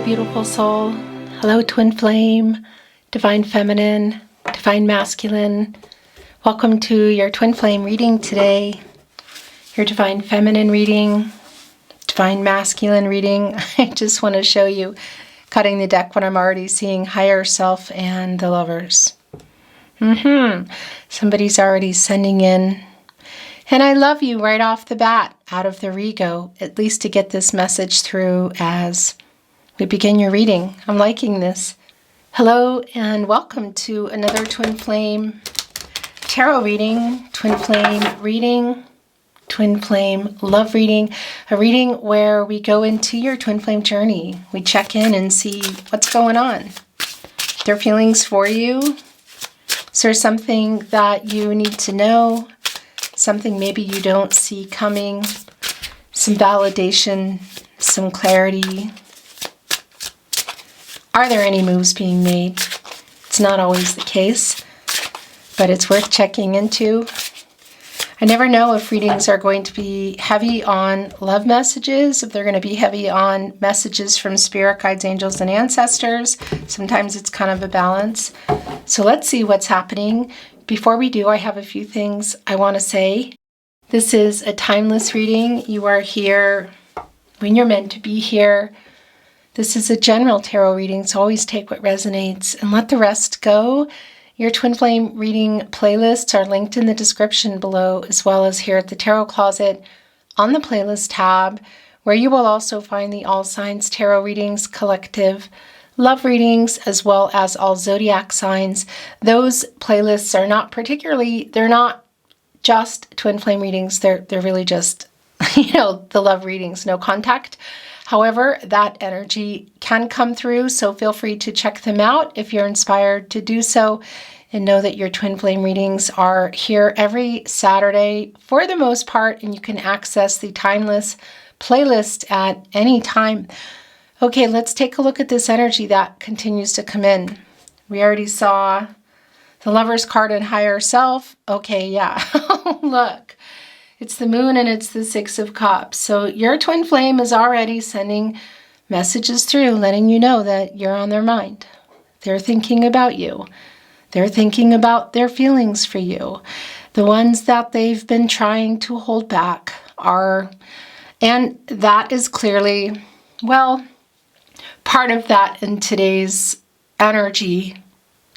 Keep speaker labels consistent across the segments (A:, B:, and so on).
A: beautiful soul. Hello, twin flame, divine feminine, divine masculine. Welcome to your twin flame reading today. Your divine feminine reading, divine masculine reading. I just want to show you cutting the deck when I'm already seeing higher self and the lovers. Somebody's already sending in. And I love you right off the bat, out of their ego, at least to get this message through as we begin your reading. I'm liking this. Hello and welcome to another Twin Flame Tarot reading, Twin Flame reading, Twin Flame love reading, a reading where we go into your Twin Flame journey. We check in and see what's going on. Their feelings for you. Is there something that you need to know? Something maybe you don't see coming, some validation, some clarity. Are there any moves being made? It's not always the case, but it's worth checking into. I never know if readings are going to be heavy on love messages, if they're going to be heavy on messages from spirit guides, angels, and ancestors. Sometimes it's kind of a balance. So let's see what's happening. Before we do, I have a few things I want to say. This is a timeless reading. You are here when you're meant to be here. This is a general tarot reading, so always take what resonates and let the rest go. Your Twin Flame reading playlists are linked in the description below, as well as here at the Tarot Closet on the playlist tab, where you will also find the All Signs Tarot Readings Collective love readings, as well as all zodiac signs. Those playlists are they're not just twin flame readings. They're really just, the love readings, no contact. However, that energy can come through, so feel free to check them out if you're inspired to do so. And know that your twin flame readings are here every Saturday for the most part, and you can access the timeless playlist at any time. Okay, let's take a look at this energy that continues to come in. We already saw the Lover's card and higher self. Okay, yeah. Look, it's the moon and it's the Six of Cups. So your twin flame is already sending messages through, letting you know that you're on their mind. They're thinking about you. They're thinking about their feelings for you. The ones that they've been trying to hold back are, and that is clearly, part of that in today's energy,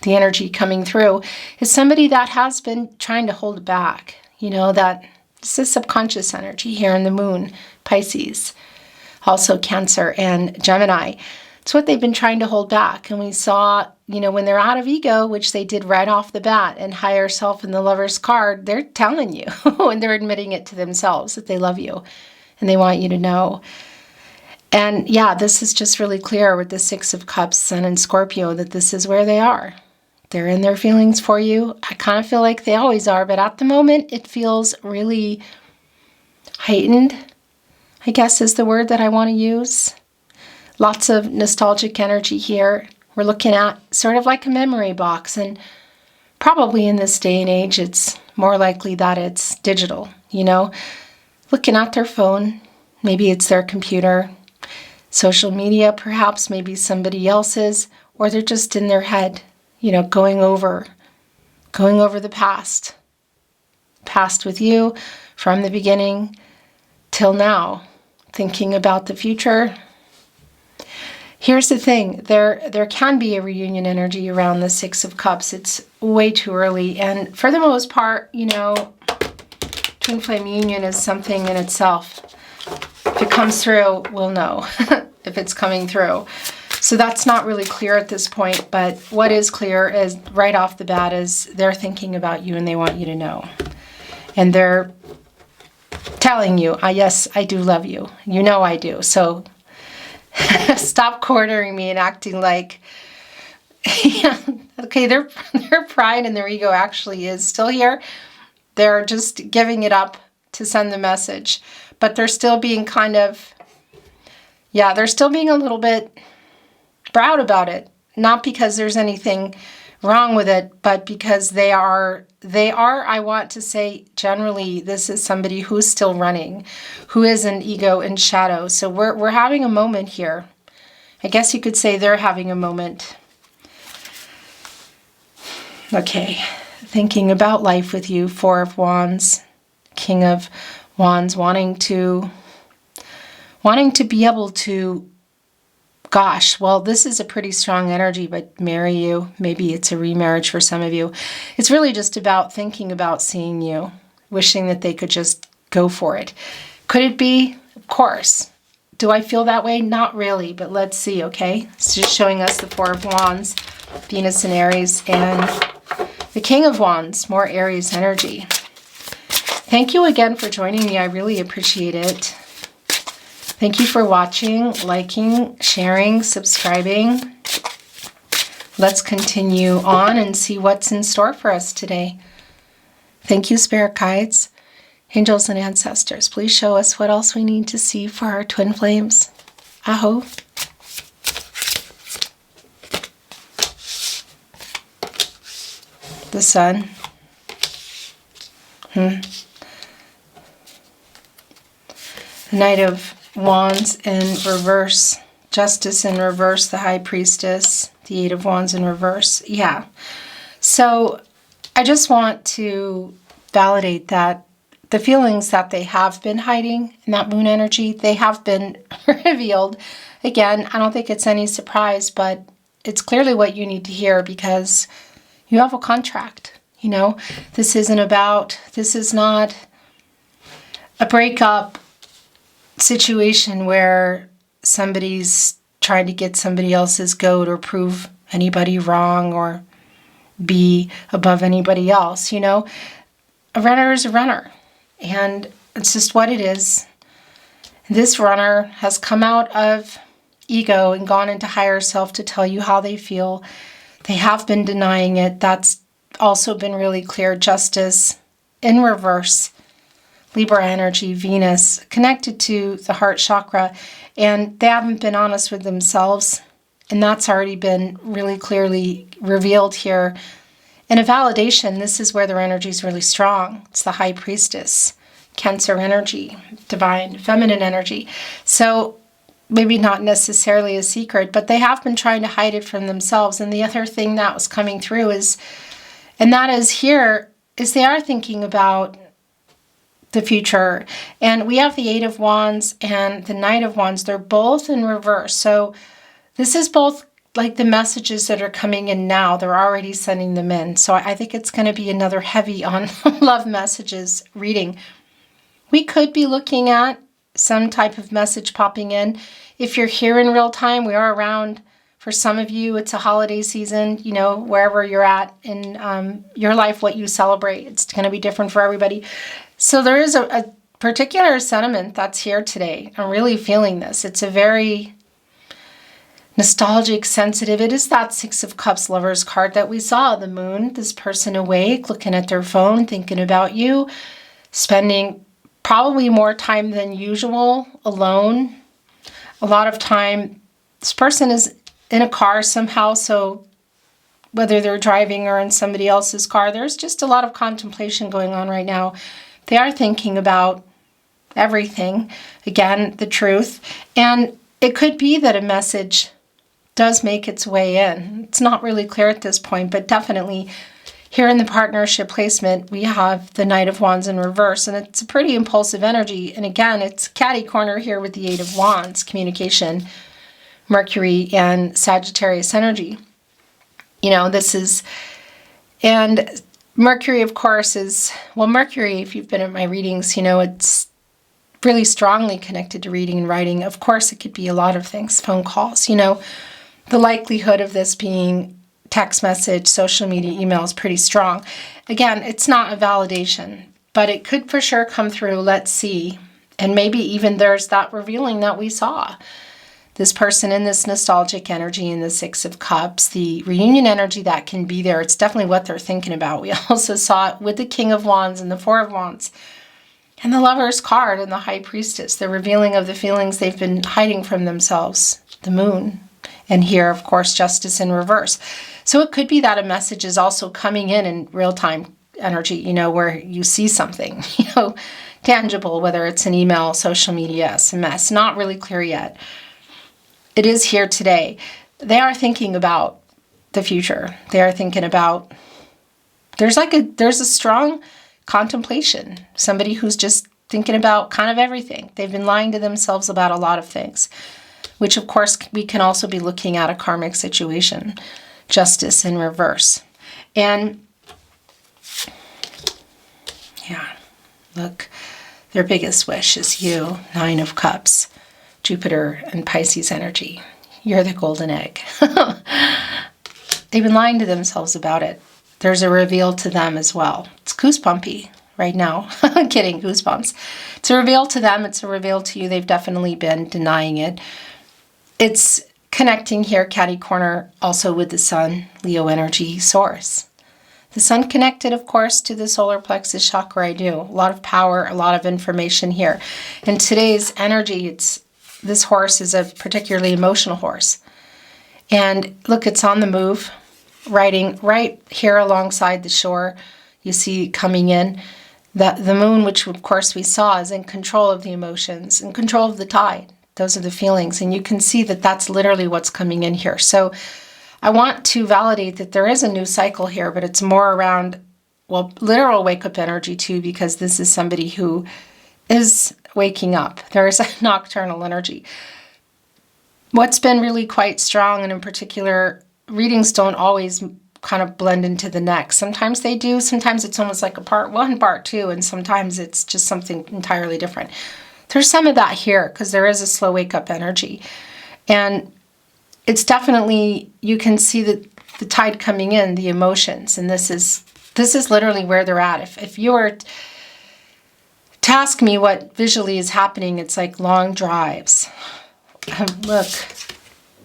A: the energy coming through, is somebody that has been trying to hold back. That this is subconscious energy here in the moon, Pisces, also Cancer and Gemini. It's what they've been trying to hold back. And we saw, when they're out of ego, which they did right off the bat, and higher self in the Lover's card, they're telling you, and they're admitting it to themselves that they love you and they want you to know. And yeah, this is just really clear with the Six of Cups, Sun and Scorpio, that this is where they are. They're in their feelings for you. I kind of feel like they always are, but at the moment it feels really heightened, I guess is the word that I want to use. Lots of nostalgic energy here. We're looking at sort of like a memory box, and probably in this day and age it's more likely that it's digital, looking at their phone. Maybe it's their computer. Social media, perhaps, maybe somebody else's, or they're just in their head, going over the past with you from the beginning till now, thinking about the future. Here's the thing, there can be a reunion energy around the Six of Cups. It's way too early, and for the most part, twin flame union is something in itself. If it comes through, we'll know if it's coming through. So that's not really clear at this point, but what is clear is right off the bat is they're thinking about you and they want you to know. And they're telling you, yes, I do love you. I do. So stop cornering me and acting like, okay, their pride and their ego actually is still here. They're just giving it up to send the message. But they're still being they're still being a little bit proud about it. Not because there's anything wrong with it, but because they are, I want to say, generally, this is somebody who's still running, who is an ego in shadow. So we're having a moment here I guess you could say they're having a moment. Okay, thinking about life with you, Four of Wands, King of Wands, wanting to be able to, gosh, well, this is a pretty strong energy, but marry you. Maybe it's a remarriage for some of you. It's really just about thinking about seeing you, wishing that they could just go for it. Could it be? Of course. Do I feel that way? Not really, but let's see, okay? It's just showing us the Four of Wands, Venus and Aries, and the King of Wands, more Aries energy. Thank you again for joining me. I really appreciate it. Thank you for watching, liking, sharing, subscribing. Let's continue on and see what's in store for us today. Thank you, Spirit Guides, Angels, and Ancestors. Please show us what else we need to see for our twin flames. Aho. The Sun. The Knight of Wands in reverse. Justice in reverse. The High Priestess. The Eight of Wands in reverse. Yeah. So I just want to validate that the feelings that they have been hiding in that moon energy, they have been revealed. Again, I don't think it's any surprise, but it's clearly what you need to hear because you have a contract. You know, this is not a breakup situation where somebody's trying to get somebody else's goat or prove anybody wrong or be above anybody else. You know, a runner is a runner, and it's just what it is. This runner has come out of ego and gone into higher self to tell you how they feel. They have been denying it. That's also been really clear. Justice in reverse. Libra energy, Venus, connected to the heart chakra, and they haven't been honest with themselves, and that's already been really clearly revealed here. And a validation, this is where their energy is really strong. It's the High Priestess, Cancer energy, divine feminine energy. So maybe not necessarily a secret, but they have been trying to hide it from themselves. And the other thing that was coming through is they are thinking about the future. And we have the Eight of Wands and the Knight of Wands. They're both in reverse. So this is both like the messages that are coming in now. They're already sending them in. So I think it's going to be another heavy on love messages reading. We could be looking at some type of message popping in. If you're here in real time, we are around. For some of you, it's a holiday season, you know, wherever you're at in your life, what you celebrate. It's going to be different for everybody. So there is a particular sentiment that's here today. I'm really feeling this. It's a very nostalgic, sensitive. It is that Six of Cups Lovers card that we saw. The moon, this person awake, looking at their phone, thinking about you, spending probably more time than usual alone. A lot of time, this person is in a car somehow, so whether they're driving or in somebody else's car, there's just a lot of contemplation going on right now. They are thinking about everything, again, the truth, and it could be that a message does make its way in. It's not really clear at this point, but definitely here in the partnership placement, we have the Knight of Wands in reverse, and it's a pretty impulsive energy. And again, it's catty corner here with the Eight of Wands, communication, Mercury and Sagittarius energy. You know, and Mercury, of course, Mercury, if you've been at my readings, you know, it's really strongly connected to reading and writing. Of course, it could be a lot of things, phone calls, you know. The likelihood of this being text message, social media, email is pretty strong. Again, it's not a validation, but it could for sure come through. Let's see. And maybe even there's that revealing that we saw. This person in this nostalgic energy in the Six of Cups, the reunion energy that can be there. It's definitely what they're thinking about. We also saw it with the King of Wands and the Four of Wands. And the Lover's card and the High Priestess. The revealing of the feelings they've been hiding from themselves. The Moon. And here, of course, Justice in reverse. So it could be that a message is also coming in real-time energy, you know, where you see something, you know, tangible, whether it's an email, social media, SMS. Not really clear yet. it is here today. They are thinking about the future. They are thinking about, there's a strong contemplation. Somebody who's just thinking about kind of everything. They've been lying to themselves about a lot of things, which of course we can also be looking at a karmic situation, justice in reverse. And yeah, look, their biggest wish is you, 9 of Cups, Jupiter and Pisces energy. You're the golden egg. They've been lying to themselves about it. There's a reveal to them as well. It's goosebumpy right now. Kidding, goosebumps. It's a reveal to them. It's a reveal to you. They've definitely been denying it. It's connecting here, catty corner, also with the sun, Leo energy source. The sun connected, of course, to the solar plexus chakra. I do. A lot of power, a lot of information here. In today's energy, this horse is a particularly emotional horse. And look, it's on the move, riding right here alongside the shore. You see coming in. The moon, which of course we saw, is in control of the emotions, in control of the tide. Those are the feelings. And you can see that that's literally what's coming in here. So I want to validate that there is a new cycle here, but it's more around, well, literal wake-up energy too, because this is somebody who is waking up. There is a nocturnal energy. What's been really quite strong, and in particular, readings don't always kind of blend into the next. Sometimes they do. Sometimes it's almost like a part 1, part 2, and sometimes it's just something entirely different. There's some of that here because there is a slow wake-up energy. And it's definitely, you can see the tide coming in, the emotions, and this is literally where they're at. If you were to ask me what visually is happening, it's like long drives. Look,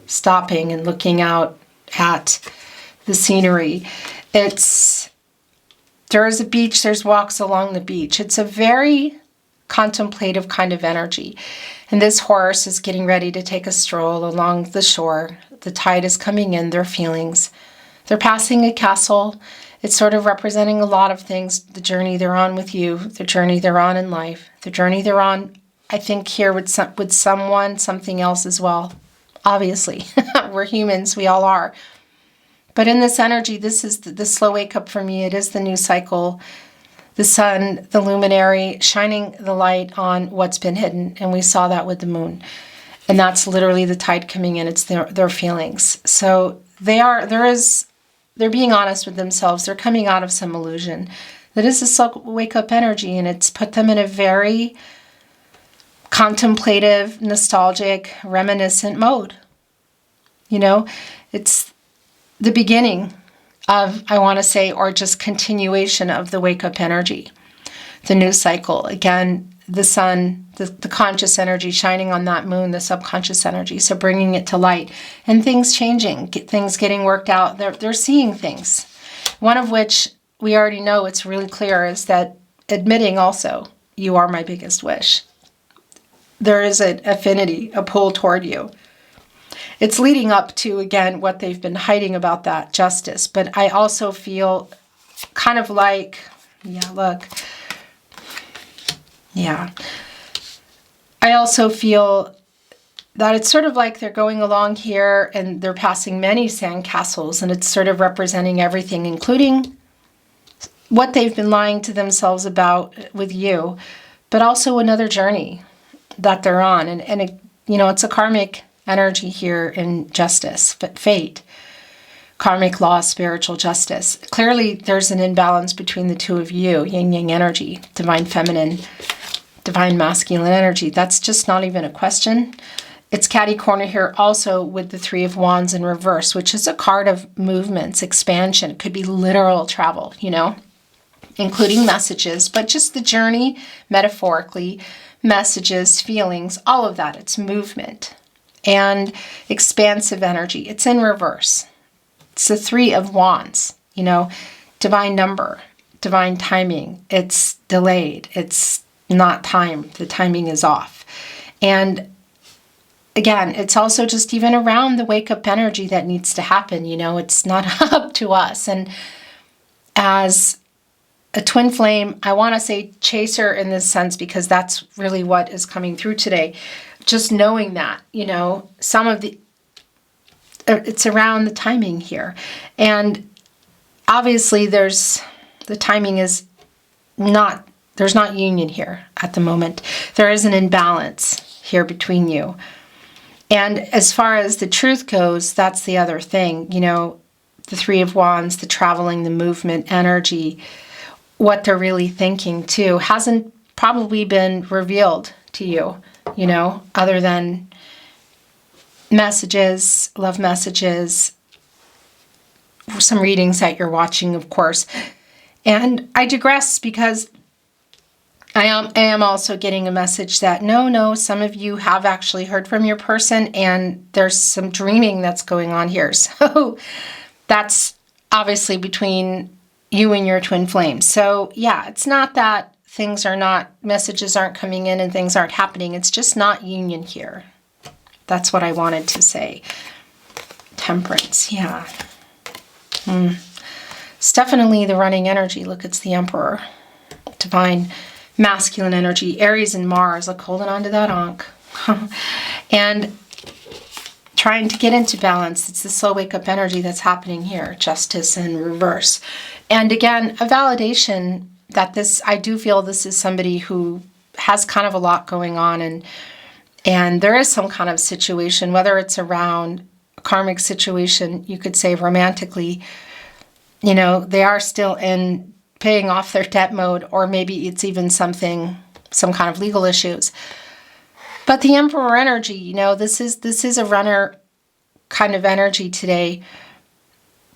A: stopping and looking out at the scenery. There is a beach, there's walks along the beach. It's a very contemplative kind of energy. And this horse is getting ready to take a stroll along the shore. The tide is coming in, their feelings. They're passing a castle. It's sort of representing a lot of things. The journey they're on with you, the journey they're on in life, the journey they're on, I think, here with someone, something else as well. Obviously, we're humans, we all are. But in this energy, this is the slow wake up for me. It is the new cycle. The sun, the luminary, shining the light on what's been hidden. And we saw that with the moon. And that's literally the tide coming in. It's their feelings. So they're being honest with themselves. They're coming out of some illusion. That is a slow wake up energy. And it's put them in a very contemplative, nostalgic, reminiscent mode. You know, it's the beginning of, I want to say, or just continuation of the wake-up energy. The new cycle. Again, the sun, the conscious energy shining on that moon, the subconscious energy. So bringing it to light. And things changing, things getting worked out. They're seeing things. One of which we already know, it's really clear, is that admitting also, you are my biggest wish. There is an affinity, a pull toward you. It's leading up to, again, what they've been hiding about that justice. But I also feel kind of like, yeah, look. Yeah. I also feel that it's sort of like they're going along here and they're passing many sandcastles, and it's sort of representing everything, including what they've been lying to themselves about with you, but also another journey that they're on. And it, you know, it's a karmic energy here in justice, but fate, karmic law, spiritual justice. Clearly, there's an imbalance between the two of you, yin-yang energy, divine feminine, divine masculine energy. That's just not even a question. It's catty corner here also with the 3 of Wands in reverse, which is a card of movements, expansion. It could be literal travel, you know, including messages, but just the journey, metaphorically, messages, feelings, all of that. It's movement and expansive energy. It's in reverse. It's the 3 of Wands, you know, divine number, divine timing. It's delayed. It's not time. The timing is off. And again, it's also just even around the wake-up energy that needs to happen. You know, it's not up to us. And as a twin flame, I want to say chaser in this sense, because that's really what is coming through today. Just knowing that, you know, some of it's around the timing here. And obviously there's not union here at the moment. There is an imbalance here between you. And as far as the truth goes, that's the other thing, the Three of Wands, the traveling, the movement energy, what they're really thinking too, hasn't probably been revealed to you, other than messages, love messages, some readings that you're watching, of course. And I digress because I am also getting a message that no, some of you have actually heard from your person, and there's some dreaming that's going on here. So that's obviously between you and your twin flames. So yeah, it's not that messages aren't coming in and things aren't happening. It's just not union here. That's what I wanted to say. Temperance, yeah. It's definitely the running energy. Look, it's the Emperor. Divine masculine energy, Aries and Mars, like holding on to that ankh. And trying to get into balance. It's the slow wake up energy that's happening here. Justice in reverse. And again, a validation that I do feel this is somebody who has kind of a lot going on, and there is some kind of situation, whether it's around a karmic situation, you could say romantically, they are still in paying off their debt mode, or maybe it's even some kind of legal issues. But the Emperor energy, this is a runner kind of energy today.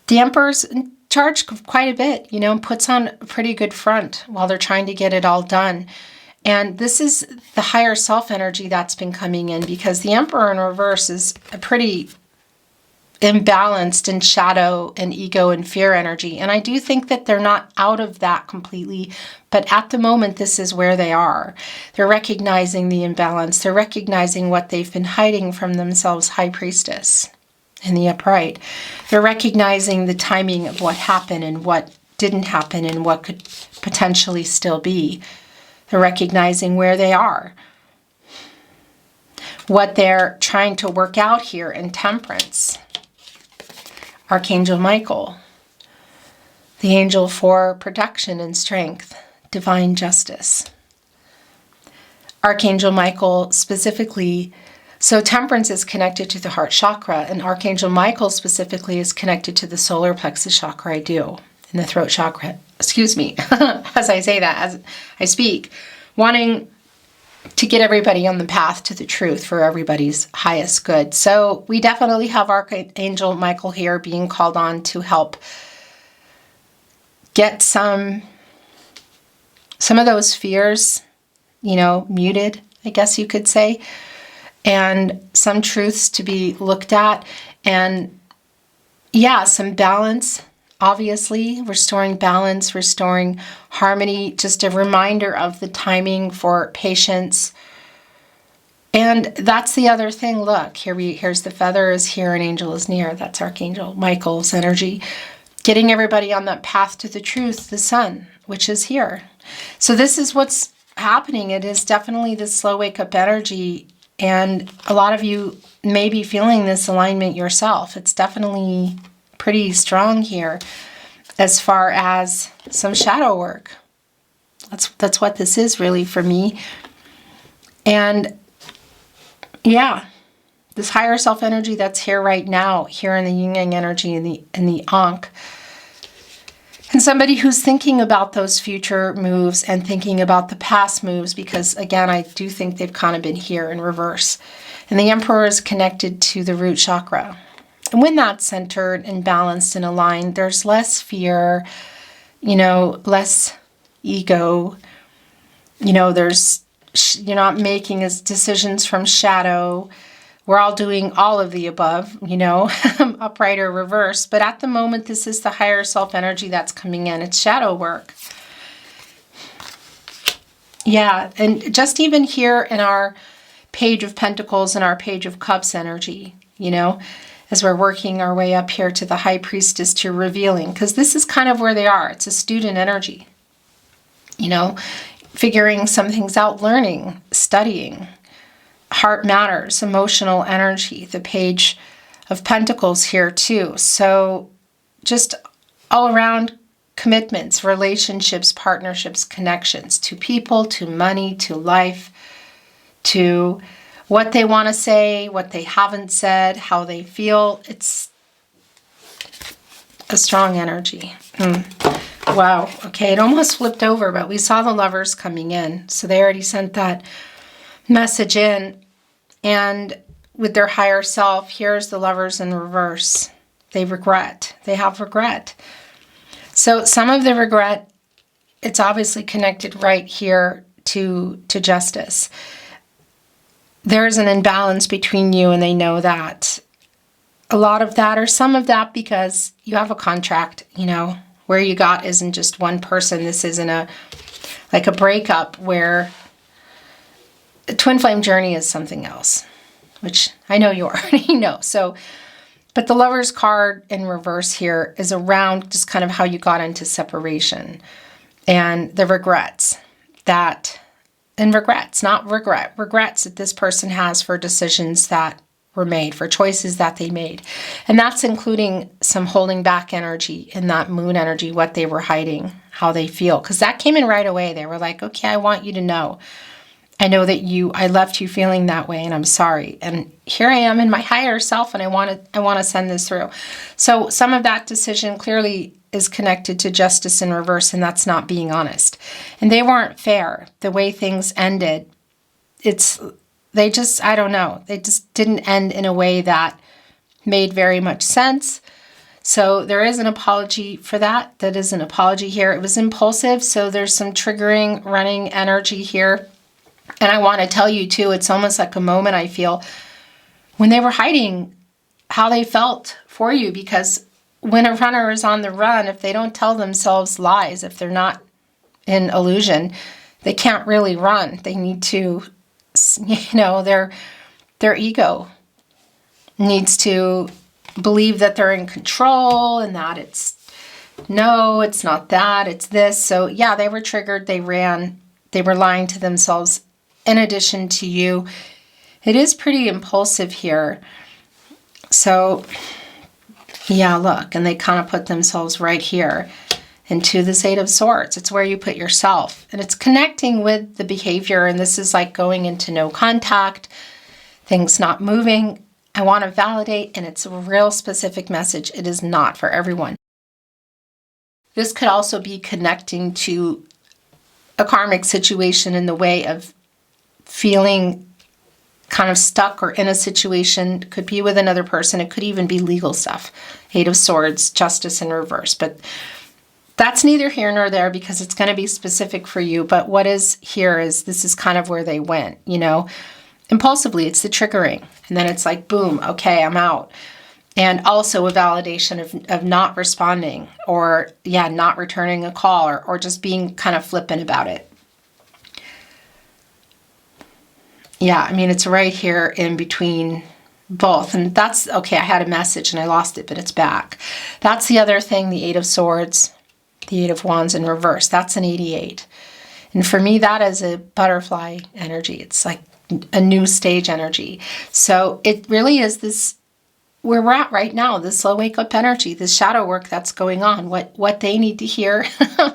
A: The Emperor's in charge of quite a bit, and puts on a pretty good front while they're trying to get it all done. And this is the higher self energy that's been coming in, because the Emperor in reverse is a pretty imbalanced in shadow and ego and fear energy. And I do think that they're not out of that completely, but at the moment, this is where they are. They're recognizing the imbalance. They're recognizing what they've been hiding from themselves, High Priestess in the upright. They're recognizing the timing of what happened and what didn't happen and what could potentially still be. They're recognizing where they are, what they're trying to work out here in Temperance. Archangel Michael, the angel for protection and strength, divine justice. Archangel Michael specifically, so Temperance is connected to the heart chakra, and Archangel Michael specifically is connected to the solar plexus chakra, in the throat chakra. Excuse me, as I say that, as I speak, wanting to get everybody on the path to the truth for everybody's highest good. So we definitely have Archangel Michael here being called on to help get some of those fears, muted, I guess you could say, and some truths to be looked at, and some balance. Obviously, restoring balance, restoring harmony, just a reminder of the timing for patience. And that's the other thing. Look, here's the feather is here, an angel is near. That's Archangel Michael's energy. Getting everybody on that path to the truth, the sun, which is here. So this is what's happening. It is definitely the slow wake up energy. And a lot of you may be feeling this alignment yourself. It's definitely pretty strong here as far as some shadow work. That's what this is really for me. And yeah, this higher self energy that's here right now, here in the yin yang energy in the ankh. And somebody who's thinking about those future moves and thinking about the past moves, because again, I do think they've kind of been here in reverse. And the Emperor is connected to the root chakra. And when that's centered and balanced and aligned, there's less fear, less ego. You're not making decisions from shadow. We're all doing all of the above, upright or reverse. But at the moment, this is the higher self energy that's coming in. It's shadow work. Yeah, and just even here in our Page of Pentacles and our Page of Cups energy, as we're working our way up here to the High Priestess to revealing, because this is kind of where they are. It's a student energy, figuring some things out, learning, studying. Heart matters, emotional energy. The Page of Pentacles here too. So just all around commitments, relationships, partnerships, connections to people, to money, to life, to what they want to say, what they haven't said, how they feel. It's a strong energy. Wow. Okay, it almost flipped over, but we saw the Lovers coming in. So they already sent that message in. And with their higher self, here's the Lovers in reverse. They regret. They have regret. So some of the regret, it's obviously connected right here to justice. There's an imbalance between you, and they know that. A lot of that, or some of that, because you have a contract, you know, where you got isn't just one person. This isn't like a breakup where a twin flame journey is something else, which I know you already know. So, but the Lovers card in reverse here is around just kind of how you got into separation and the regrets that, and regrets, not regret, regrets that this person has for decisions that were made, for choices that they made. And that's including some holding back energy in that moon energy, what they were hiding, how they feel. Because that came in right away. They were like, okay, I want you to know. I know that I left you feeling that way, and I'm sorry. And here I am in my higher self, and I want to send this through. So some of that decision clearly is connected to justice in reverse, and that's not being honest. And they weren't fair. The way things ended, I don't know. They just didn't end in a way that made very much sense. So there is an apology for that. That is an apology here. It was impulsive, so there's some triggering, running energy here. And I want to tell you too, it's almost like a moment I feel when they were hiding how they felt for you, because when a runner is on the run, if they don't tell themselves lies, if they're not in illusion, they can't really run. They need to, their ego needs to believe that they're in control and that it's not that, it's this. So yeah, they were triggered, they ran, they were lying to themselves. In addition to you, it is pretty impulsive here. So yeah, look, and they kind of put themselves right here into this Eight of Swords. It's where you put yourself, and it's connecting with the behavior. And this is like going into no contact, things not moving. I want to validate, and it's a real specific message. It is not for everyone. This could also be connecting to a karmic situation in the way of feeling kind of stuck or in a situation. It could be with another person. It could even be legal stuff. Eight of Swords, justice in reverse. But that's neither here nor there, because it's going to be specific for you. But what is here is this is kind of where they went, impulsively. It's the triggering. And then it's like, boom, okay, I'm out. And also a validation of not responding, or not returning a call, or just being kind of flippant about it. Yeah, I mean, it's right here in between both. And that's, okay, I had a message and I lost it, but it's back. That's the other thing, the Eight of Swords, the Eight of Wands in reverse. That's an 88. And for me, that is a butterfly energy. It's like a new stage energy. So it really is this, where we're at right now, this slow wake up energy, this shadow work that's going on, what they need to hear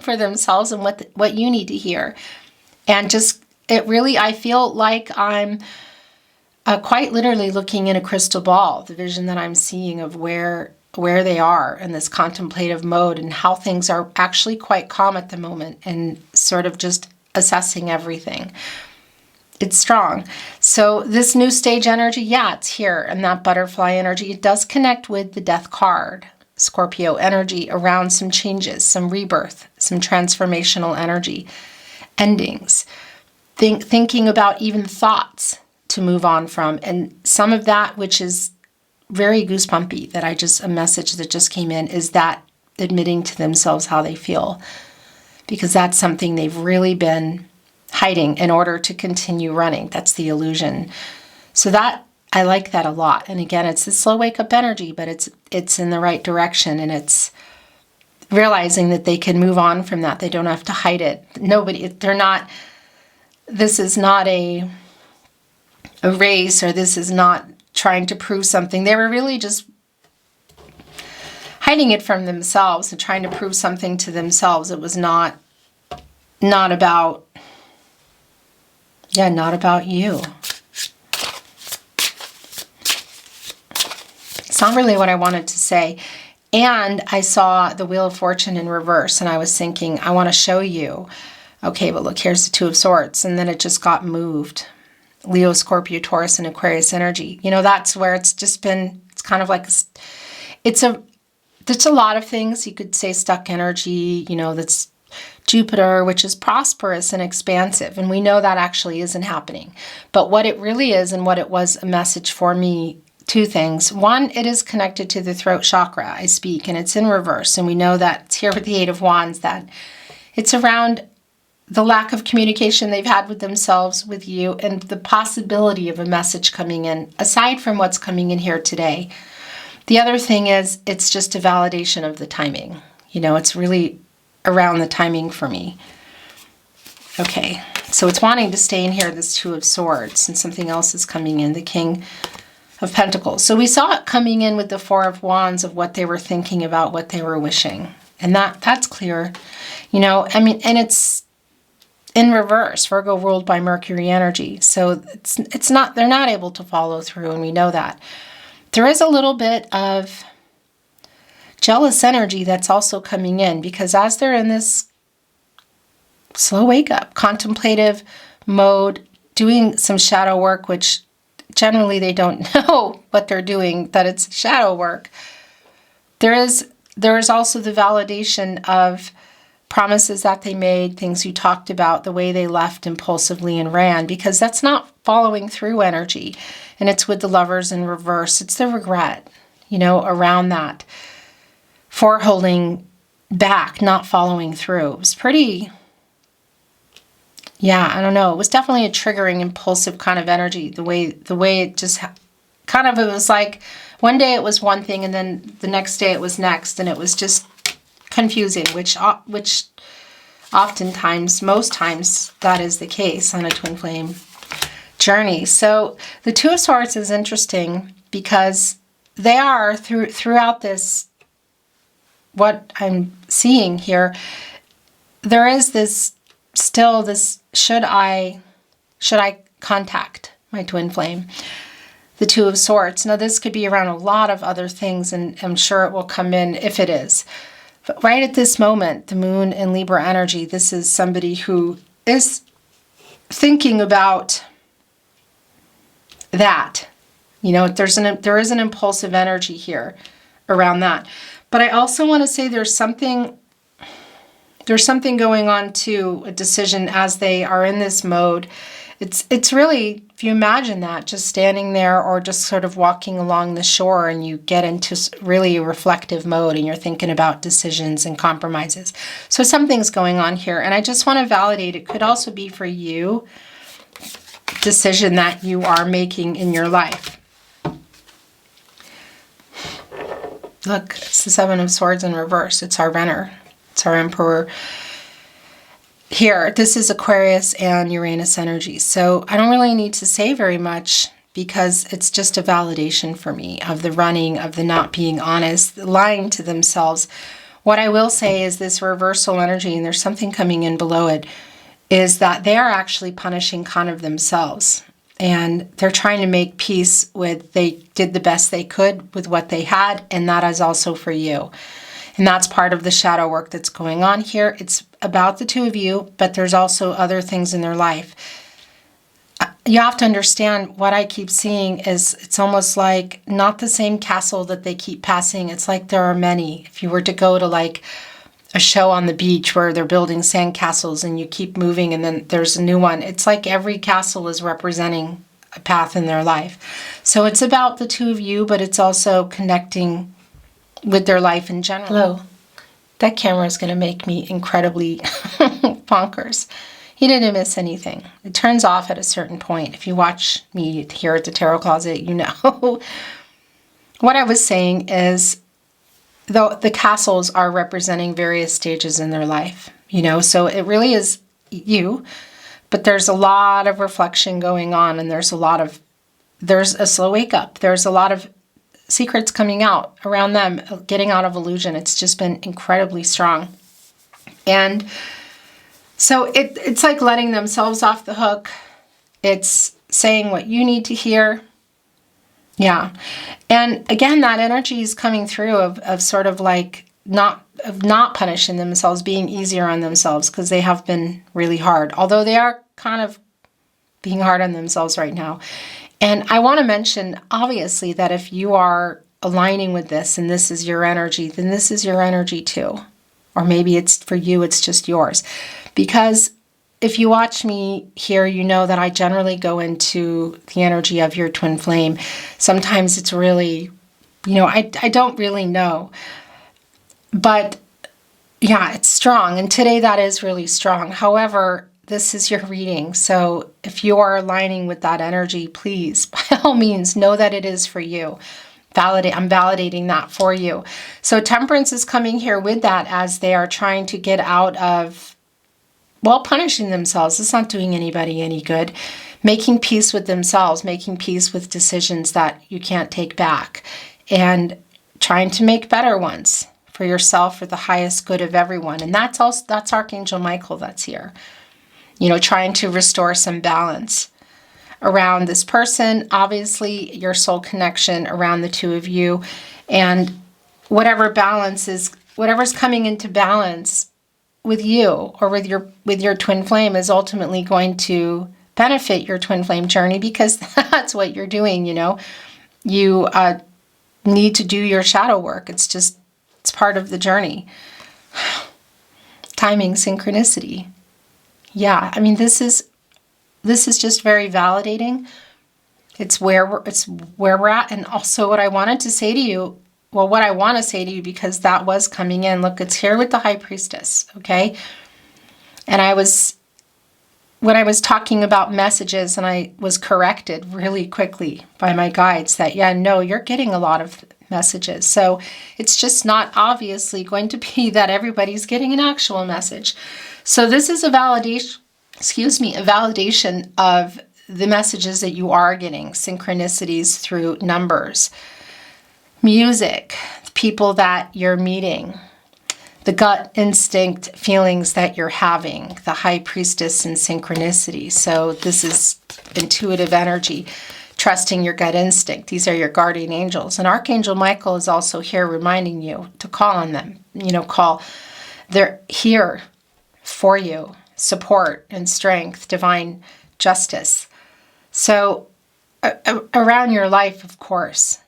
A: for themselves, and what you need to hear. And just, it really, I feel like I'm quite literally looking in a crystal ball, the vision that I'm seeing of where they are in this contemplative mode, and how things are actually quite calm at the moment, and sort of just assessing everything. It's strong. So this new stage energy, it's here, and that butterfly energy, it does connect with the Death card, Scorpio energy, around some changes, some rebirth, some transformational energy, endings. Thinking about even thoughts to move on from. And some of that, which is very goosebumpy, a message that just came in, is that admitting to themselves how they feel. Because that's something they've really been hiding in order to continue running. That's the illusion. So that, I like that a lot. And again, it's the slow wake up energy, but it's in the right direction, and it's realizing that they can move on from that. They don't have to hide it. This is not a race, or this is not trying to prove something. They were really just hiding it from themselves and trying to prove something to themselves. It was not about, not about you. It's not really what I wanted to say. And I saw the Wheel of Fortune in reverse, and I was thinking, I want to show you. Okay, but look, here's the Two of Swords, and then it just got moved. Leo, Scorpio, Taurus, and Aquarius energy. You know, that's where it's just been, it's kind of like, there's a lot of things. You could say stuck energy, you know, that's Jupiter, which is prosperous and expansive. And we know that actually isn't happening. But what it really is, and what it was a message for me, two things. One, it is connected to the throat chakra, I speak, and it's in reverse. And we know that it's here with the Eight of Wands, that it's around the lack of communication they've had with themselves, with you, and the possibility of a message coming in, aside from what's coming in here today. The other thing is, it's just a validation of the timing. You know, it's really around the timing for me. Okay, so it's wanting to stay in here, this Two of Swords, and something else is coming in, the King of Pentacles. So we saw it coming in with the Four of Wands, of what they were thinking about, what they were wishing. And that's clear. You know, I mean, and it's in reverse, Virgo ruled by Mercury energy. So it's not, they're not able to follow through, and we know that. There is a little bit of jealous energy that's also coming in, because as they're in this slow wake up, contemplative mode, doing some shadow work, which generally they don't know what they're doing, that it's shadow work. There is also the validation of promises that they made, things you talked about, the way they left impulsively and ran, because that's not following through energy. And it's with the Lovers in reverse. It's the regret, you know, around that, for holding back, not following through. It was pretty, yeah, I don't know. It was definitely a triggering, impulsive kind of energy. The way it just kind of, it was like one day it was one thing, and then the next day it was next, and it was just confusing, which oftentimes, most times, that is the case on a twin flame journey. So the Two of Swords is interesting, because they are throughout this, what I'm seeing here, there is this still this, should I contact my twin flame? The Two of Swords. Now this could be around a lot of other things, and I'm sure it will come in if it is. But right at this moment, the Moon in Libra energy, this is somebody who is thinking about that. You know, there is an impulsive energy here around that. But I also want to say there's something going on too, a decision as they are in this mode. It's really, if you imagine that, just standing there or just sort of walking along the shore, and you get into really a reflective mode, and you're thinking about decisions and compromises. So something's going on here, and I just want to validate, it could also be for you, decision that you are making in your life. Look, it's the Seven of Swords in reverse. It's our Renner. It's our Emperor. Here, this is Aquarius and Uranus energy. So I don't really need to say very much, because it's just a validation for me of the running, of the not being honest, lying to themselves. What I will say is this reversal energy, and there's something coming in below it, is that they are actually punishing kind of themselves. And they're trying to make peace with, they did the best they could with what they had, and that is also for you. And that's part of the shadow work that's going on here. It's about the two of you, but there's also other things in their life. You have to understand, what I keep seeing is, it's almost like not the same castle that they keep passing. It's like there are many. If you were to go to like a show on the beach where they're building sand castles, and you keep moving and then there's a new one, it's like every castle is representing a path in their life. So it's about the two of you, but it's also connecting with their life in general. Hello. That camera is going to make me incredibly bonkers. You didn't miss anything. It turns off at a certain point. If you watch me here at the Tarot Closet, you know. What I was saying is, though the castles are representing various stages in their life, you know, so it really is you, but there's a lot of reflection going on, and there's a lot of there's a slow wake up. There's a lot of secrets coming out around them, getting out of illusion. It's just been incredibly strong. And so it's like letting themselves off the hook. It's saying what you need to hear. Yeah. And again, that energy is coming through of sort of like not punishing themselves, being easier on themselves, because they have been really hard. Although they are kind of being hard on themselves right now. And I want to mention, obviously, that if you are aligning with this and this is your energy, then this is your energy too. Or maybe it's for you, it's just yours. Because if you watch me here, you know that I generally go into the energy of your twin flame. Sometimes it's really, I don't really know. But yeah, it's strong. And today that is really strong. However, this is your reading. So if you are aligning with that energy, please, by all means, know that it is for you. I'm validating that for you. So Temperance is coming here with that as they are trying to get out of, punishing themselves. It's not doing anybody any good. Making peace with themselves, making peace with decisions that you can't take back, and trying to make better ones for yourself, for the highest good of everyone. And that's Archangel Michael that's here. Trying to restore some balance around this person, obviously your soul connection around the two of you, and whatever's coming into balance with you or with your twin flame is ultimately going to benefit your twin flame journey, because that's what you're doing. You need to do your shadow work. It's part of the journey. Timing, synchronicity. Yeah, this is just very validating. It's where we're at. And also what I wanted to say to you, what I want to say to you, because that was coming in. Look, it's here with the High Priestess, okay? And when I was talking about messages, and I was corrected really quickly by my guides that, you're getting a lot of messages. So it's just not obviously going to be that everybody's getting an actual message. So this is a validation of the messages that you are getting, synchronicities through numbers, music, people that you're meeting, the gut instinct feelings that you're having, the High Priestess and synchronicity. So this is intuitive energy, trusting your gut instinct. These are your guardian angels. And Archangel Michael is also here reminding you to call on them. They're here for you, support and strength, divine justice. So around your life, of course.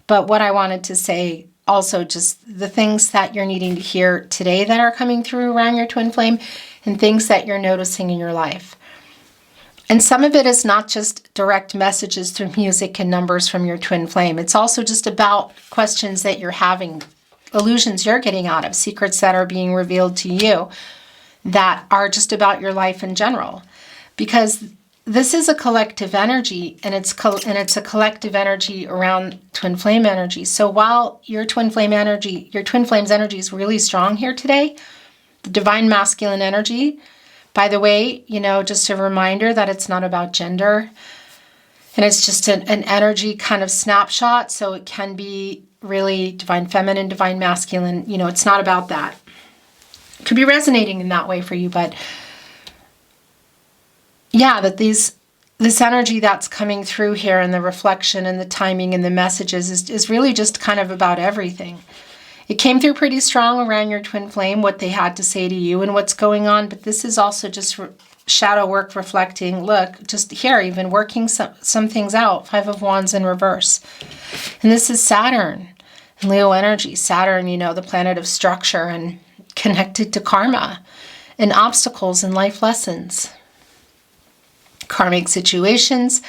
A: But what I wanted to say also, just the things that you're needing to hear today that are coming through around your twin flame, and things that you're noticing in your life. And some of it is not just direct messages through music and numbers from your twin flame. It's also just about questions that you're having, illusions you're getting out of, secrets that are being revealed to you that are just about your life in general. Because this is a collective energy, and it's a collective energy around twin flame energy. So while your twin flame's energy is really strong here today, the divine masculine energy, by the way, just a reminder that it's not about gender, and it's just an energy kind of snapshot. So it can be really divine feminine, divine masculine. It's not about that. It could be resonating in that way for you, but yeah, that this energy that's coming through here, and the reflection and the timing and the messages is really just kind of about everything. It came through pretty strong around your twin flame, what they had to say to you and what's going on, but this is also just shadow work, reflecting. Look, just here, even working some things out. 5 of Wands in reverse. And this is Saturn, Leo energy. Saturn, the planet of structure and connected to karma and obstacles and life lessons. Karmic situations,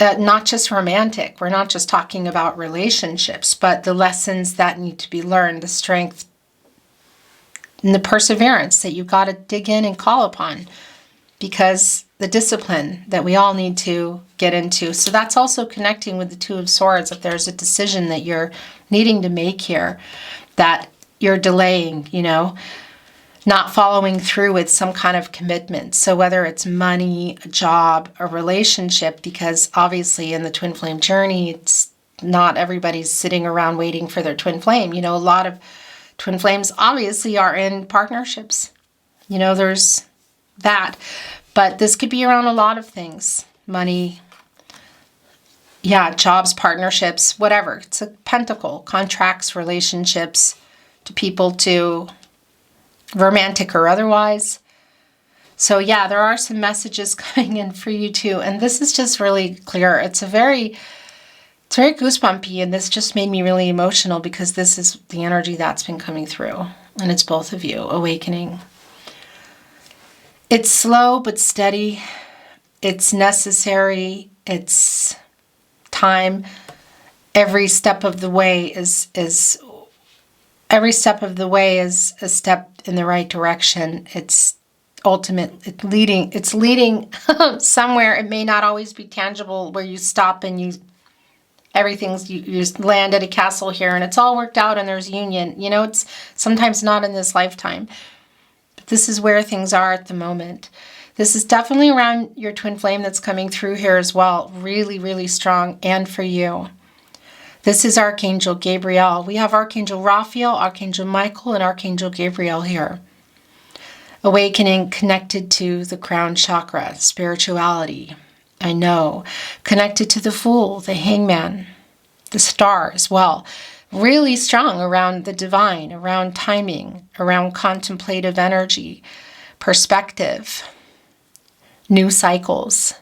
A: not just romantic. We're not just talking about relationships, but the lessons that need to be learned, the strength and the perseverance that you've got to dig in and call upon, because the discipline that we all need to get into. So that's also connecting with the 2 of Swords. If there's a decision that you're needing to make here that you're delaying, not following through with some kind of commitment. So whether it's money, a job, a relationship, because obviously in the twin flame journey, it's not everybody's sitting around waiting for their twin flame. You know, a lot of twin flames obviously are in partnerships. You know, there's that. But this could be around a lot of things. Money, jobs, partnerships, whatever. It's a pentacle, contracts, relationships, to people, to romantic or otherwise. So yeah, there are some messages coming in for you too. And this is just really clear. It's very goosebumpy, and this just made me really emotional because this is the energy that's been coming through. And it's both of you awakening. It's slow but steady. It's necessary. It's time. Every step of the way is a step in the right direction. It's leading somewhere. It may not always be tangible where you stop and you land at a castle here and it's all worked out and there's union. You know, it's sometimes not in this lifetime. But this is where things are at the moment. This is definitely around your twin flame that's coming through here as well. Really, really strong, and for you. This is Archangel Gabriel. We have Archangel Raphael, Archangel Michael, and Archangel Gabriel here. Awakening, connected to the crown chakra, spirituality. I know. Connected to the Fool, the Hangman, the Star as well. Really strong around the divine, around timing, around contemplative energy, perspective, new cycles.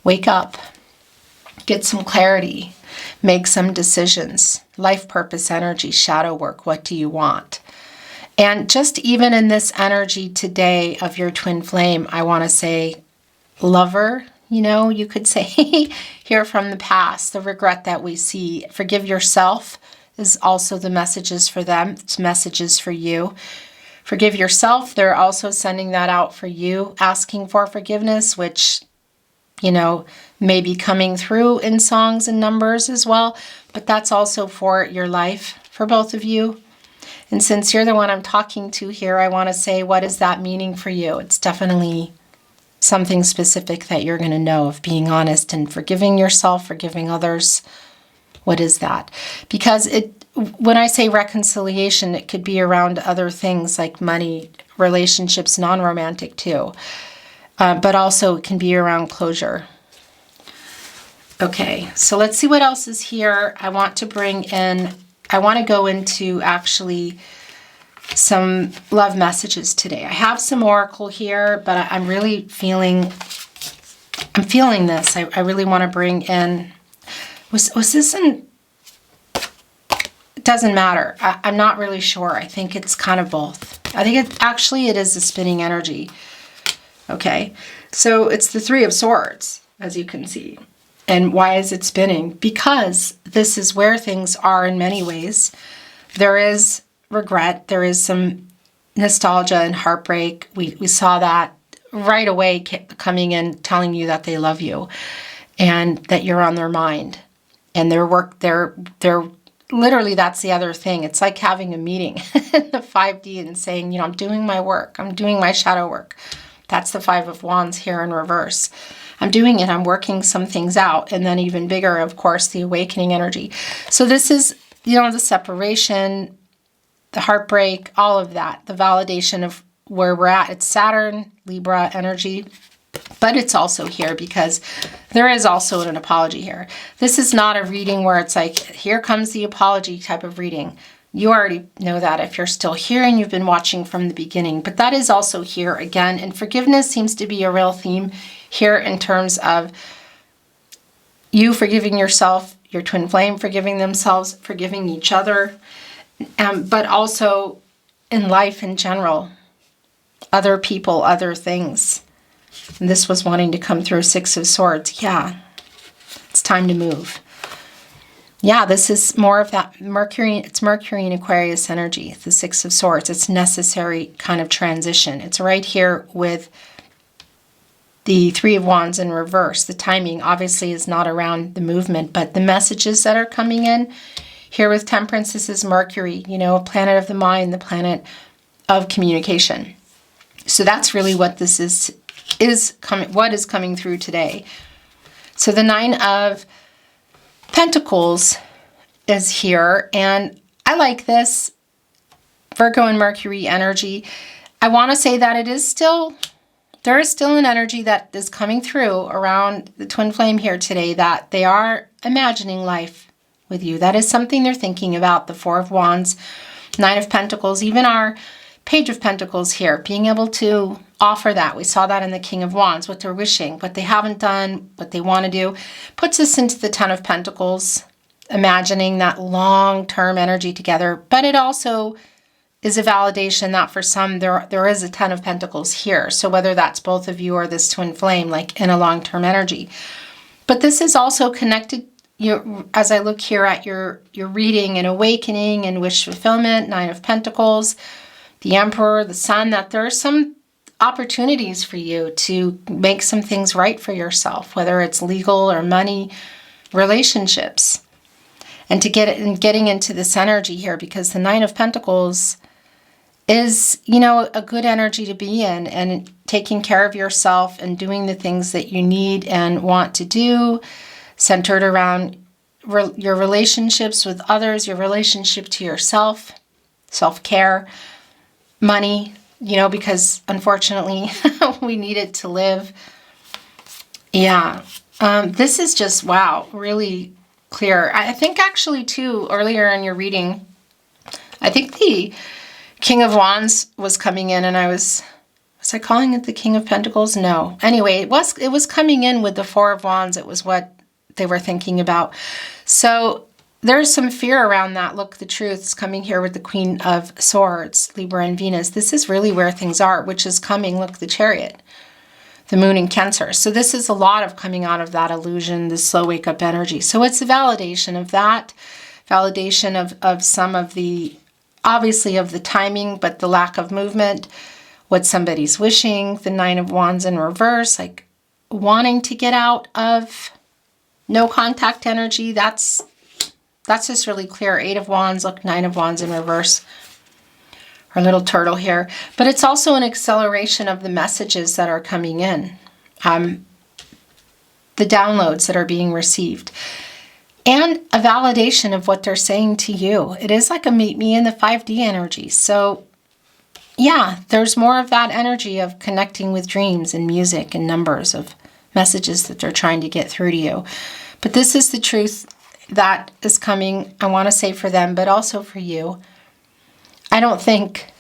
A: Wake up. Get some clarity. Make some decisions. Life purpose energy, shadow work. What do you want? And just even in this energy today of your twin flame, I want to say, lover, you know, you could say here from the past, the regret that we see. Forgive yourself is also the messages for them. It's messages for you. Forgive yourself. They're also sending that out for you, asking for forgiveness, which, you know, may be coming through in songs and numbers as well. But that's also for your life, for both of you. And since you're the one I'm talking to here, I want to say, what is that meaning for you? It's definitely something specific that you're going to know, of being honest and forgiving yourself, forgiving others. What is that? Because when I say reconciliation, it could be around other things like money, relationships, non-romantic too. But also it can be around closure. Okay, so let's see what else is here. I want to go into actually some love messages today. I have some oracle here, but I'm feeling this. I really want to bring in, was this in, it doesn't matter. I'm not really sure. I think it's kind of both. I think it is a spinning energy. Okay, so it's the Three of Swords, as you can see. And why is it spinning? Because this is where things are in many ways. There is regret. There is some nostalgia and heartbreak. We saw that right away coming in, telling you that they love you and that you're on their mind. And they're literally, that's the other thing. It's like having a meeting in the 5D and saying, you know, I'm doing my work. I'm doing my shadow work. That's the Five of Wands here in reverse. I'm doing it. I'm working some things out. And then even bigger, of course, the awakening energy. So this is, you know, the separation, the heartbreak, all of that, the validation of where we're at. It's Saturn, Libra energy, but it's also here because there is also an apology here. This is not a reading where it's like, here comes the apology type of reading. You already know that if you're still here and you've been watching from the beginning, but that is also here again. And forgiveness seems to be a real theme here in terms of you forgiving yourself, your twin flame forgiving themselves, forgiving each other, but also in life in general, other people, other things. And this was wanting to come through Six of Swords. Yeah, it's time to move. Yeah, this is more of that Mercury. It's Mercury in Aquarius energy, the Six of Swords. It's necessary kind of transition. It's right here with the Three of Wands in reverse. The timing obviously is not around the movement, but the messages that are coming in here with Temperance, this is Mercury, you know, a planet of the mind, the planet of communication. So that's really what this is coming through today. So the Nine of Pentacles is here, and I like this Virgo and Mercury energy. I want to say that there is still an energy that is coming through around the twin flame here today, that they are imagining life with you. That is something they're thinking about. The Four of Wands, Nine of Pentacles, even our Page of Pentacles here, being able to offer that. We saw that in the King of Wands, what they're wishing, what they haven't done, what they want to do. Puts us into the Ten of Pentacles, imagining that long-term energy together. But it also is a validation that for some, there is a Ten of Pentacles here. So whether that's both of you or this twin flame, like in a long-term energy. But this is also connected, as I look here at your reading and awakening and wish fulfillment, Nine of Pentacles, the Emperor, the Sun, that there are some opportunities for you to make some things right for yourself, whether it's legal or money, relationships. And getting into this energy here, because the Nine of Pentacles is, a good energy to be in, and taking care of yourself and doing the things that you need and want to do, centered around your relationships with others, your relationship to yourself, self-care, money, because unfortunately we need it to live. Yeah. This is just, wow, really clear. I think actually too, earlier in your reading, I think the King of Wands was coming in, and was I calling it the King of Pentacles? No. Anyway, it was coming in with the Four of Wands. It was what they were thinking about. So there's some fear around that. Look, the truth is coming here with the Queen of Swords, Libra and Venus. This is really where things are, which is coming. Look, the Chariot, the Moon in Cancer. So this is a lot of coming out of that illusion, the slow wake up energy. So it's a validation of that, validation of some of the, obviously of the timing, but the lack of movement, what somebody's wishing, the Nine of Wands in reverse, like wanting to get out of no contact energy. That's just really clear. Eight of Wands, look, Nine of Wands in reverse. Our little turtle here. But it's also an acceleration of the messages that are coming in. The downloads that are being received. And a validation of what they're saying to you. It is like a meet me in the 5D energy. So yeah, there's more of that energy of connecting with dreams and music and numbers of messages that they're trying to get through to you. But this is the truth that is coming, I want to say, for them, but also for you. I don't think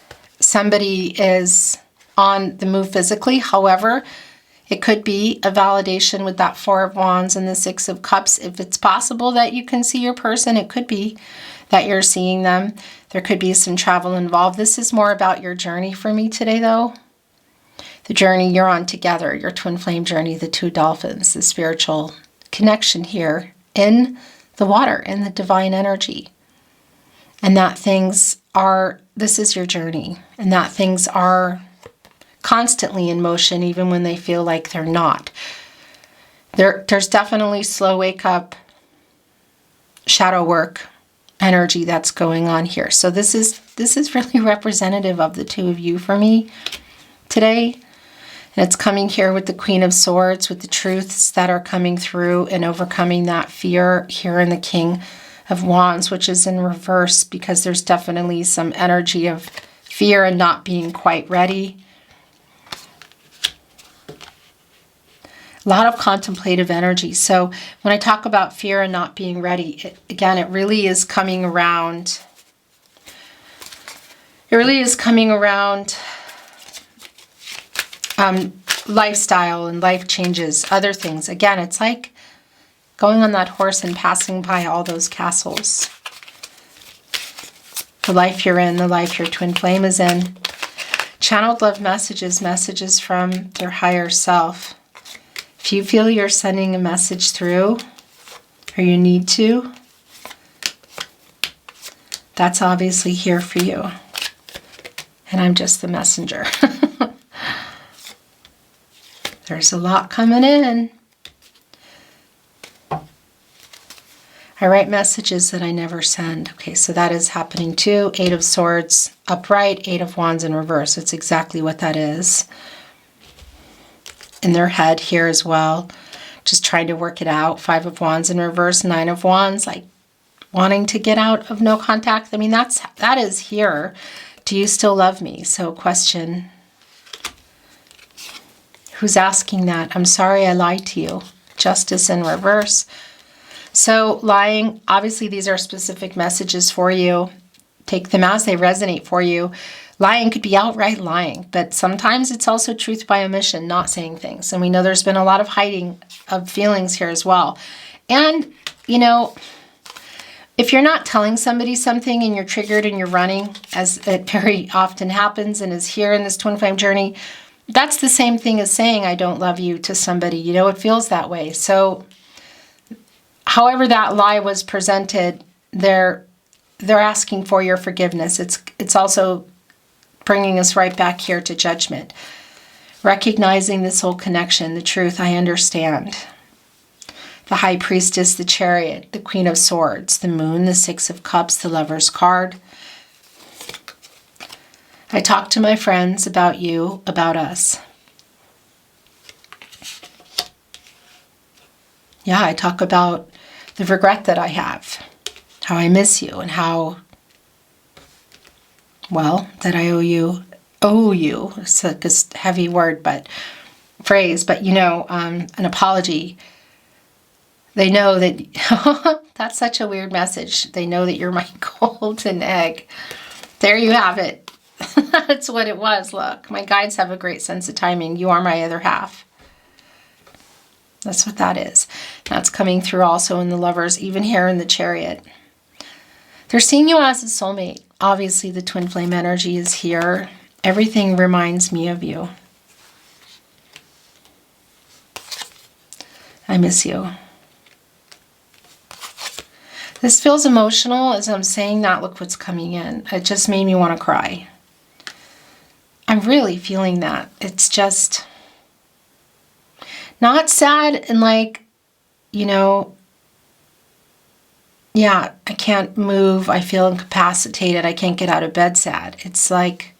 A: somebody is on the move physically. However, it could be a validation with that Four of Wands and the Six of Cups. If it's possible that you can see your person, it could be that you're seeing them. There could be some travel involved. This is more about your journey for me today, though. The journey you're on together, your twin flame journey, the two dolphins, the spiritual connection here in the water, in the divine energy. And that this is your journey, and that things are constantly in motion, even when they feel like they're not. There's definitely slow wake up, shadow work energy that's going on here. So this is really representative of the two of you for me today. And it's coming here with the Queen of Swords, with the truths that are coming through and overcoming that fear here in the King of Wands, which is in reverse, because there's definitely some energy of fear and not being quite ready. A lot of contemplative energy. So when I talk about fear and not being ready, it really is coming around. It really is coming around lifestyle and life changes, other things. Again, it's like going on that horse and passing by all those castles. The life you're in, the life your twin flame is in. Channeled love messages, messages from their higher self. If you feel you're sending a message through, or you need to, that's obviously here for you. And I'm just the messenger. There's a lot coming in. I write messages that I never send. Okay, so that is happening too. 8 of Swords upright, 8 of Wands in reverse. It's exactly what that is. In their head here as well. Just trying to work it out. 5 of Wands in reverse, 9 of Wands, like wanting to get out of no contact. I mean, that is here. Do you still love me? So question. Who's asking that? I'm sorry I lied to you. Justice in reverse. So lying, obviously these are specific messages for you. Take them as they resonate for you. Lying could be outright lying, but sometimes it's also truth by omission, not saying things. And we know there's been a lot of hiding of feelings here as well. And, you know, if you're not telling somebody something and you're triggered and you're running, as it very often happens and is here in this twin flame journey, that's the same thing as saying I don't love you to somebody. You know, it feels that way. So however that lie was presented, they're asking for your forgiveness. It's also bringing us right back here to judgment. Recognizing this whole connection, the truth, I understand. The High Priestess, the Chariot, the Queen of Swords, the Moon, the Six of Cups, the Lover's card. I talk to my friends about you, about us. Yeah, I talk about the regret that I have, how I miss you, and how, well, that I owe you. It's like this heavy word, phrase, but you know, an apology. They know that, that's such a weird message. They know that you're my golden egg. There you have it. That's what it was. Look, my guides have a great sense of timing. You are my other half. That's what that is. That's coming through also in the Lovers, even here in the Chariot. They're seeing you as a soulmate. Obviously, the twin flame energy is here. Everything reminds me of you. I miss you. This feels emotional as I'm saying that. Look what's coming in. It just made me want to cry. I'm really feeling that. It's just not sad and like, you know, yeah, I can't move. I feel incapacitated. I can't get out of bed sad. It's like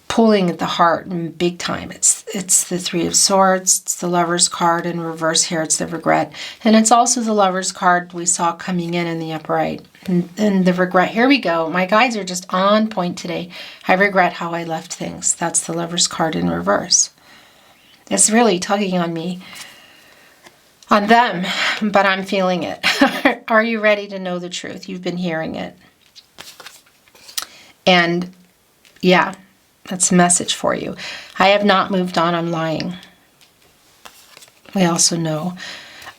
A: pulling at the heart and big time. It's the Three of Swords. It's the Lover's card in reverse here. It's the regret. And it's also the Lover's card we saw coming in the upright. And the regret. Here we go. My guides are just on point today. I regret how I left things. That's the Lover's card in reverse. It's really tugging on me. On them, but I'm feeling it. Are you ready to know the truth? You've been hearing it. And yeah, that's a message for you. I have not moved on. I'm lying. We also know.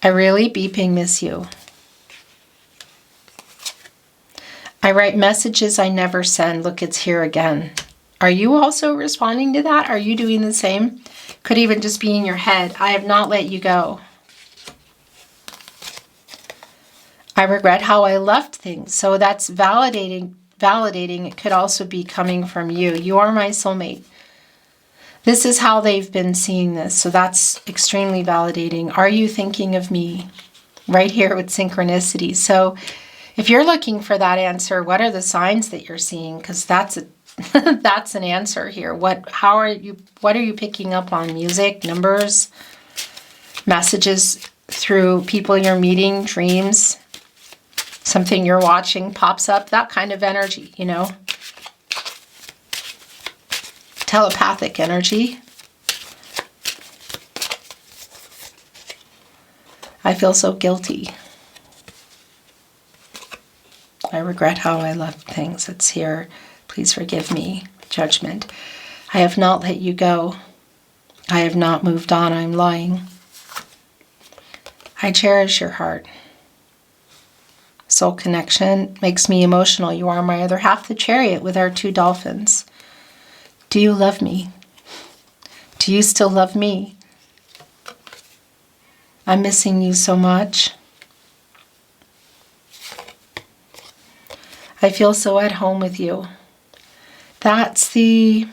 A: I really beeping miss you. I write messages I never send. Look, it's here again. Are you also responding to that? Are you doing the same? Could even just be in your head. I have not let you go. I regret how I left things. So that's validating. It could also be coming from you. You are my soulmate. This is how they've been seeing this. So that's extremely validating. Are you thinking of me? Right here with synchronicity. So if you're looking for that answer, what are the signs that you're seeing? Because that's that's an answer here. What are you picking up on? Music, numbers, messages through people you're meeting, dreams? Something you're watching pops up, that kind of energy, you know. Telepathic energy. I feel so guilty. I regret how I left things. It's here. Please forgive me. Judgment. I have not let you go. I have not moved on. I'm lying. I cherish your heart. Soul connection makes me emotional. You are my other half, the Chariot with our 2 dolphins. Do you love me? Do you still love me? I'm missing you so much. I feel so at home with you. That's the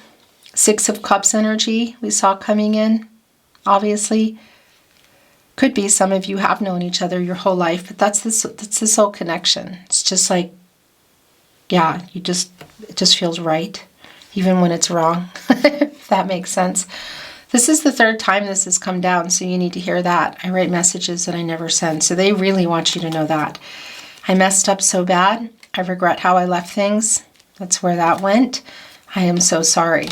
A: Six of Cups energy we saw coming in, obviously. Could be some of you have known each other your whole life, but that's the soul connection. It's just like, yeah, it just feels right, even when it's wrong, if that makes sense. This is the third time this has come down, so you need to hear that. I write messages that I never send, so they really want you to know that. I messed up so bad. I regret how I left things. That's where that went. I am so sorry.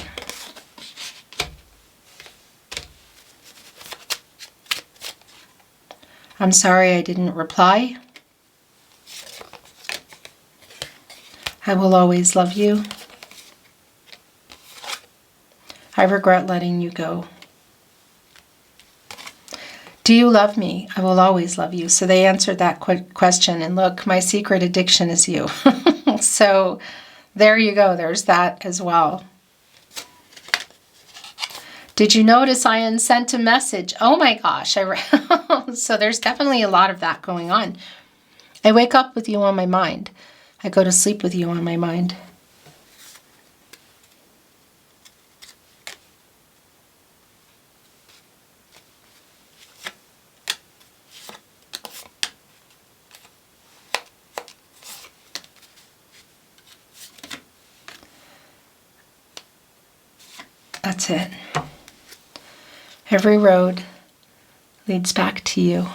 A: I'm sorry I didn't reply. I will always love you. I regret letting you go. Do you love me? I will always love you. So they answered that question. And look, my secret addiction is you. So there you go. There's that as well. Did you notice I unsent a message? Oh my gosh. So there's definitely a lot of that going on. I wake up with you on my mind. I go to sleep with you on my mind. That's it. Every road leads back to you.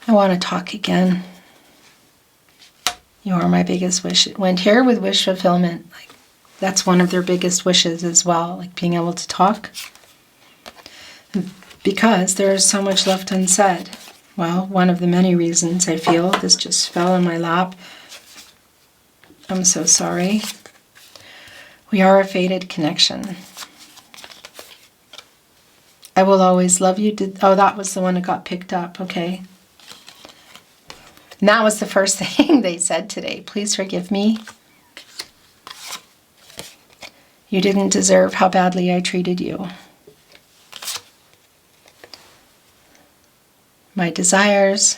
A: I want to talk again. You are my biggest wish. It went here with wish fulfillment. Like, that's one of their biggest wishes as well, like being able to talk. Because there is so much left unsaid. Well, one of the many reasons I feel this just fell in my lap. I'm so sorry. We are a fated connection. I will always love you. Oh, that was the one that got picked up. Okay. And that was the first thing they said today. Please forgive me. You didn't deserve how badly I treated you. My desires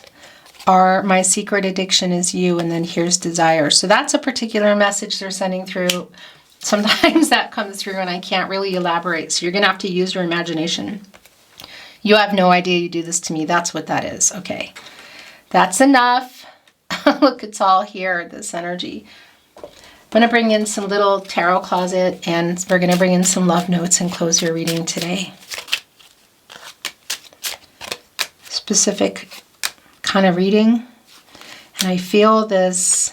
A: are, my secret addiction is you, and then here's desire. So that's a particular message they're sending through. Sometimes that comes through and I can't really elaborate, so you're going to have to use your imagination. You have no idea you do this to me. That's what that is. Okay. That's enough. Look, it's all here, this energy. I'm going to bring in some little tarot closet, and we're going to bring in some love notes and close your reading today. Specific kind of reading, and I feel this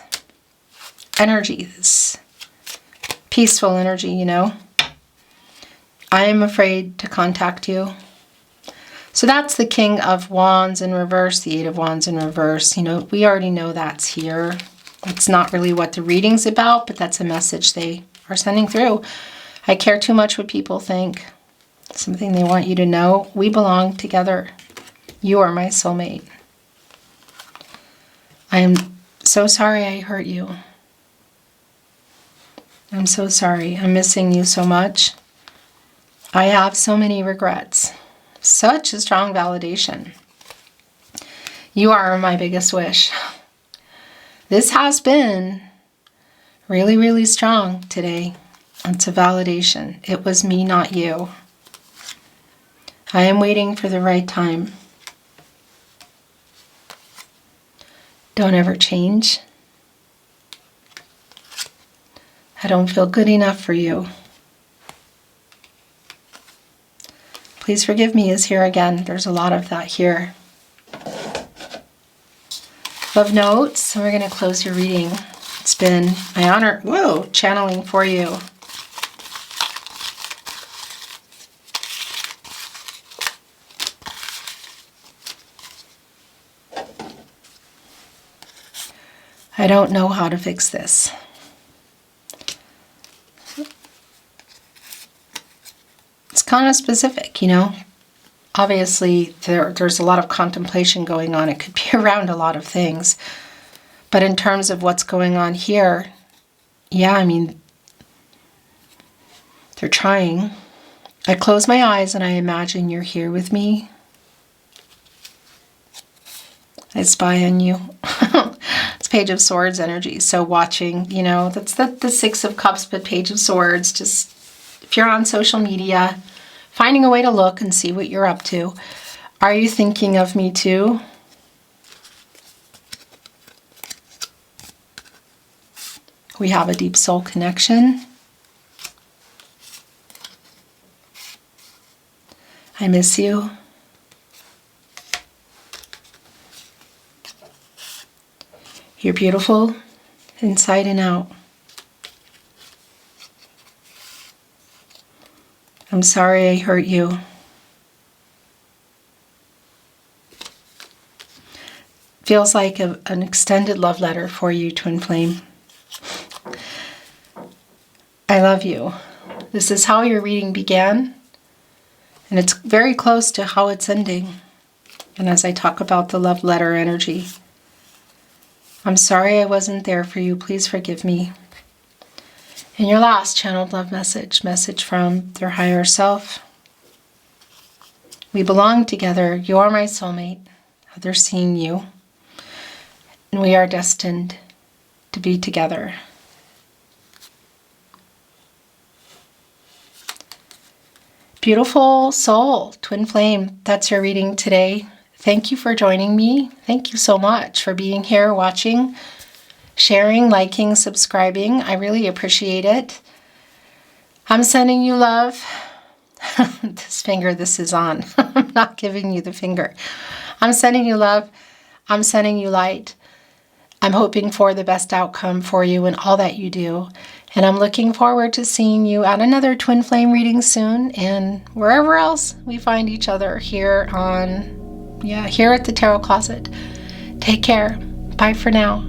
A: energy, this peaceful energy, you know. I am afraid to contact you. So that's the King of Wands in reverse, the Eight of Wands in reverse. You know, we already know that's here. It's not really what the reading's about, but that's a message they are sending through. I care too much what people think. Something they want you to know. We belong together. You are my soulmate. I am so sorry I hurt you. I'm so sorry. I'm missing you so much. I have so many regrets. Such a strong validation. You are my biggest wish. This has been really, really strong today. It's a validation. It was me, not you. I am waiting for the right time. Don't ever change. I don't feel good enough for you. Please forgive me is here again. There's a lot of that here. Love notes. And we're going to close your reading. It's been my honor. Whoa, channeling for you. I don't know how to fix this. It's kind of specific, you know. Obviously, there's a lot of contemplation going on. It could be around a lot of things. But in terms of what's going on here, yeah, I mean, they're trying. I close my eyes and I imagine you're here with me. I spy on you. It's Page of Swords energy. So watching, you know, that's the Six of Cups, but Page of Swords, just If you're on social media, finding a way to look and see what you're up to. Are you thinking of me too? We have a deep soul connection. I miss you. You're beautiful inside and out. I'm sorry I hurt you. Feels like an extended love letter for you, Twin Flame. I love you. This is how your reading began, and it's very close to how it's ending. And as I talk about the love letter energy, I'm sorry I wasn't there for you. Please forgive me. And your last channeled love message from their higher self. We belong together. You are my soulmate. Others seeing you. And we are destined to be together. Beautiful soul, Twin Flame, that's your reading today. Thank you for joining me. Thank you so much for being here, watching, sharing, liking, subscribing. I really appreciate it. I'm sending you love. This finger this is on. I'm not giving you the finger. I'm sending you love. I'm sending you light. I'm hoping for the best outcome for you in all that you do. And I'm looking forward to seeing you at another Twin Flame reading soon, and wherever else we find each other here at the Tarot Closet. Take care. Bye for now.